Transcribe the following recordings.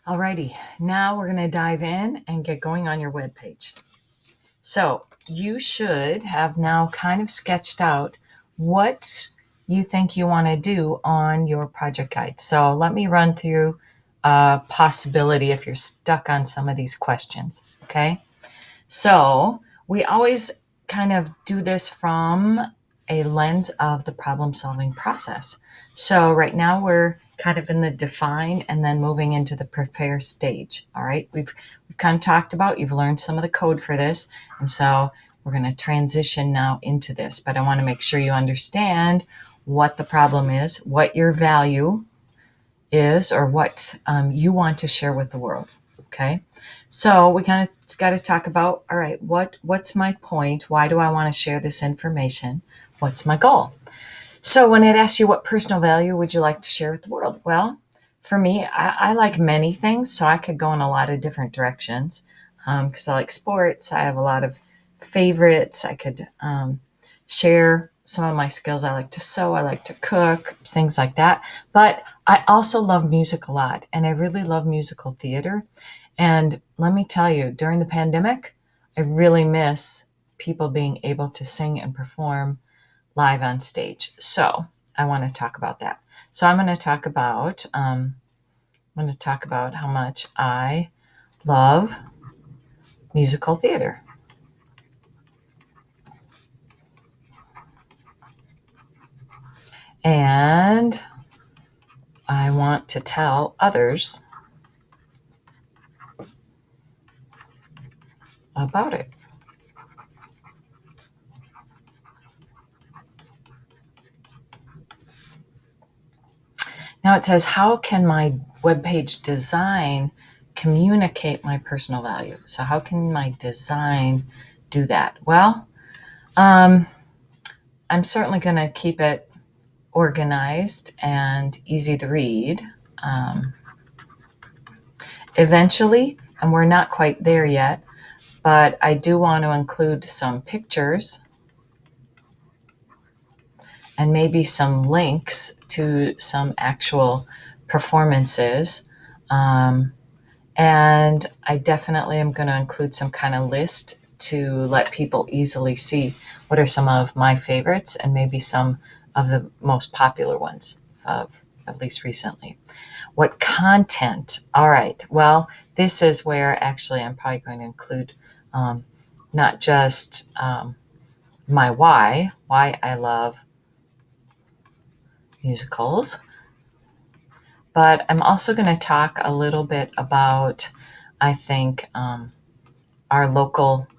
Alrighty, now we're going to dive in and get going on your webpage. So you should have now kind of sketched out what you think you want to do on your project guide. So let me run through a possibility if you're stuck on some of these questions, okay? So we always kind of do this from a lens of the problem-solving process. So right now we're kind of in the define and then moving into the prepare stage. All right, we've kind of talked about, you've learned some of the code for this, and so we're going to transition now into this. But I want to make sure you understand what the problem is, what your value is, or what you want to share with the world. Okay, so we kind of got to talk about, all right, what's my point? Why do I want to share this information? What's my goal? So when it asks you what personal value would you like to share with the world? Well, for me, I like many things, so I could go in a lot of different directions because I like sports. I have a lot of favorites. I could share some of my skills. I like to sew, I like to cook, things like that. But I also love music a lot, and I really love musical theater. And let me tell you, during the pandemic, I really miss people being able to sing and perform live on stage. So I want to talk about that. So I'm going to talk about how much I love musical theater. And I want to tell others about it. Now it says, how can my webpage design communicate my personal value? So how can my design do that? Well, I'm certainly going to keep it organized and easy to read. Eventually, and we're not quite there yet, but I do want to include some pictures and maybe some links to some actual performances. And I definitely am going to include some kind of list to let people easily see what are some of my favorites and maybe some of the most popular ones, at least recently. What content? All right. Well, this is where actually I'm probably going to include not just my why I love musicals, but I'm also going to talk a little bit about, I think, our local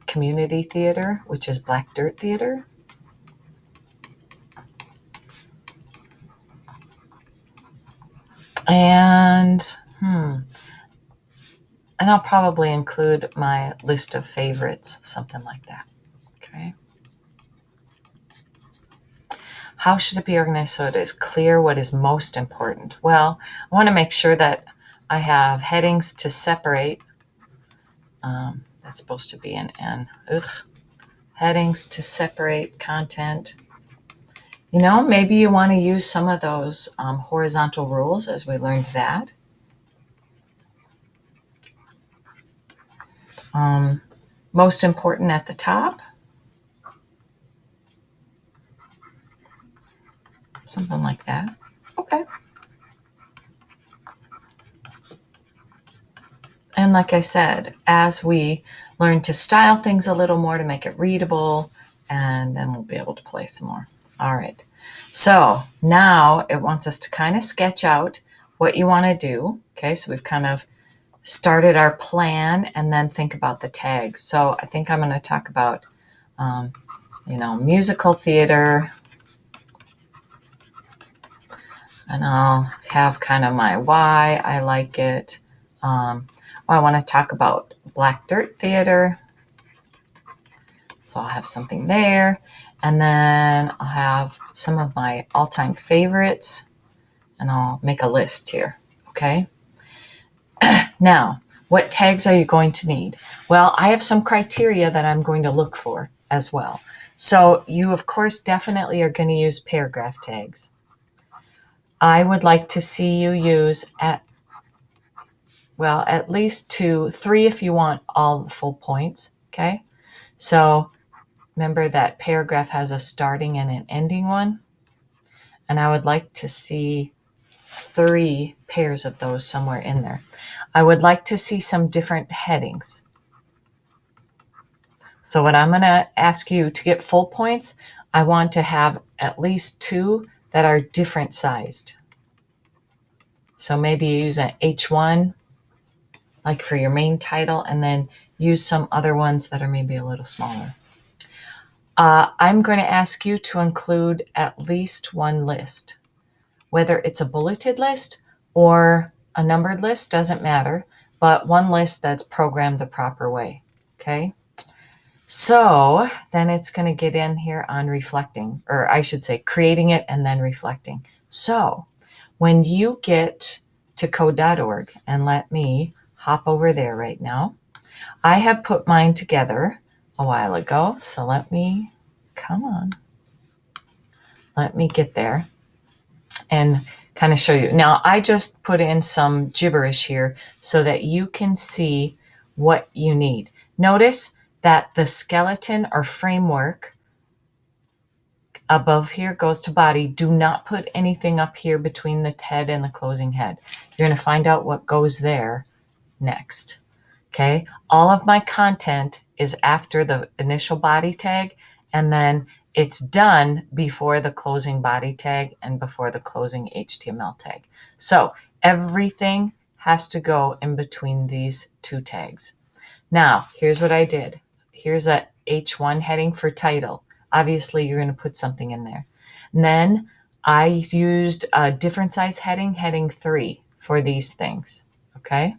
community theater, which is Black Dirt Theater. And I'll probably include my list of favorites, something like that. Okay. How should it be organized so it is clear what is most important? Well, I want to make sure that I have headings to separate. That's supposed to be an N. Headings to separate content. You know, maybe you want to use some of those horizontal rules as we learned that. Most important at the top. Something like that. Okay. And like I said, as we learn to style things a little more to make it readable, and then we'll be able to play some more. All right. So now it wants us to kind of sketch out what you want to do. Okay. So we've kind of started our plan and then think about the tags. So I think I'm going to talk about, musical theater. And I'll have kind of my why I like it. I want to talk about Black Dirt Theater. So I'll have something there. And then I'll have some of my all-time favorites. And I'll make a list here. Okay. Now, what tags are you going to need? Well, I have some criteria that I'm going to look for as well. So you, of course, definitely are going to use paragraph tags. I would like to see you use well, at least 2, 3 if you want all the full points, okay? So remember that paragraph has a starting and an ending one, and I would like to see 3 pairs of those somewhere in there. I would like to see some different headings. So what I'm going to ask you to get full points, I want to have at least 2 that are different sized. So maybe you use an H1 like for your main title, and then use some other ones that are maybe a little smaller. I'm going to ask you to include at least 1 list. Whether it's a bulleted list or a numbered list, doesn't matter, but 1 list that's programmed the proper way, okay? So then it's going to get in here on reflecting, or I should say creating it and then reflecting. So when you get to code.org, and let me hop over there right now, I have put mine together a while ago. So let me get there and kind of show you. Now, I just put in some gibberish here so that you can see what you need. Notice that the skeleton or framework above here goes to body. Do not put anything up here between the head and the closing head. You're going to find out what goes there next. Okay, all of my content is after the initial body tag, and then it's done before the closing body tag and before the closing HTML tag. So everything has to go in between these 2 tags. Now, here's what I did. Here's a H1 heading for title. Obviously, you're going to put something in there. And then I used a different size heading, heading 3 for these things, okay?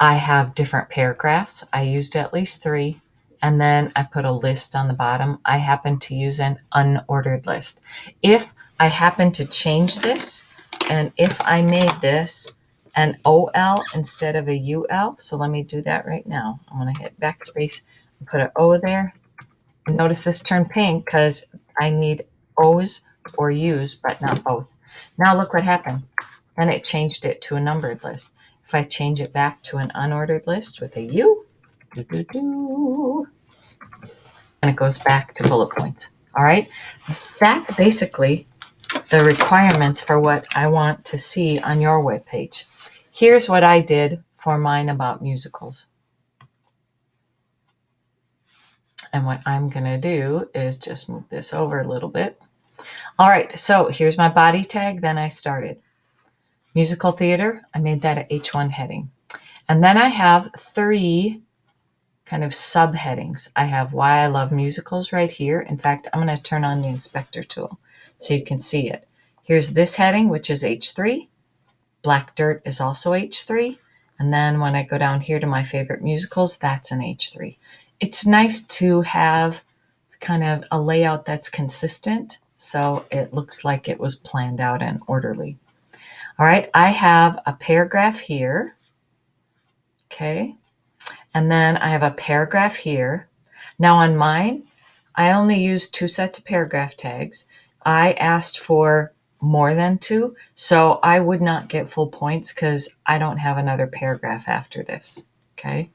I have different paragraphs. I used at least 3. And then I put a list on the bottom. I happen to use an unordered list. If I happen to change this, and if I made this an OL instead of a UL, so let me do that right now. I'm going to hit backspace and put an O there. And notice this turned pink because I need O's or U's, but not both. Now look what happened. Then it changed it to a numbered list. If I change it back to an unordered list with a U, and it goes back to bullet points. All right. That's basically the requirements for what I want to see on your webpage. Here's what I did for mine about musicals. And what I'm going to do is just move this over a little bit. All right. So here's my body tag. Then I started. Musical theater, I made that an H1 heading. And then I have 3 kind of subheadings. I have why I love musicals right here. In fact, I'm going to turn on the inspector tool so you can see it. Here's this heading, which is H3. Black Dirt is also H3. And then when I go down here to my favorite musicals, that's an H3. It's nice to have kind of a layout that's consistent, so it looks like it was planned out and orderly. All right, I have a paragraph here, okay, and then I have a paragraph here. Now on mine, I only used 2 sets of paragraph tags. I asked for more than 2, so I would not get full points because I don't have another paragraph after this, okay.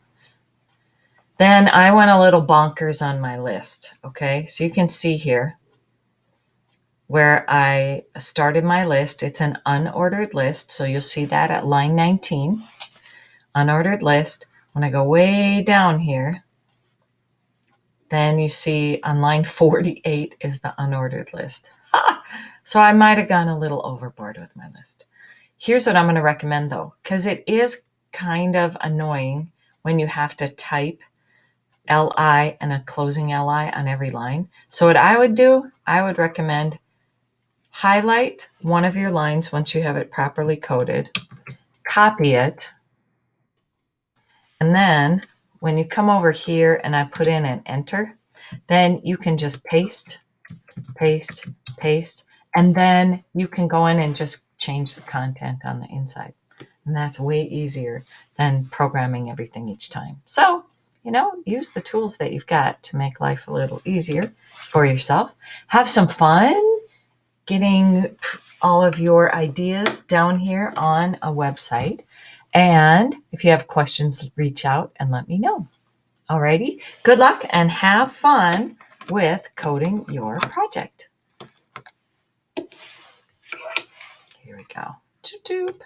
Then I went a little bonkers on my list, okay, so you can see here where I started my list. It's an unordered list, so you'll see that at line 19. Unordered list. When I go way down here, then you see on line 48 is the unordered list. So I might have gone a little overboard with my list. Here's what I'm going to recommend though, because it is kind of annoying when you have to type LI and a closing LI on every line. So what I would do, I would recommend highlight one of your lines once you have it properly coded, copy it, and then when you come over here and I put in an enter, then you can just paste, paste, paste, and then you can go in and just change the content on the inside. And that's way easier than programming everything each time. So, use the tools that you've got to make life a little easier for yourself. Have some fun getting all of your ideas down here on a website. And if you have questions, reach out and let me know. Alrighty, good luck and have fun with coding your project. Here we go. Toop.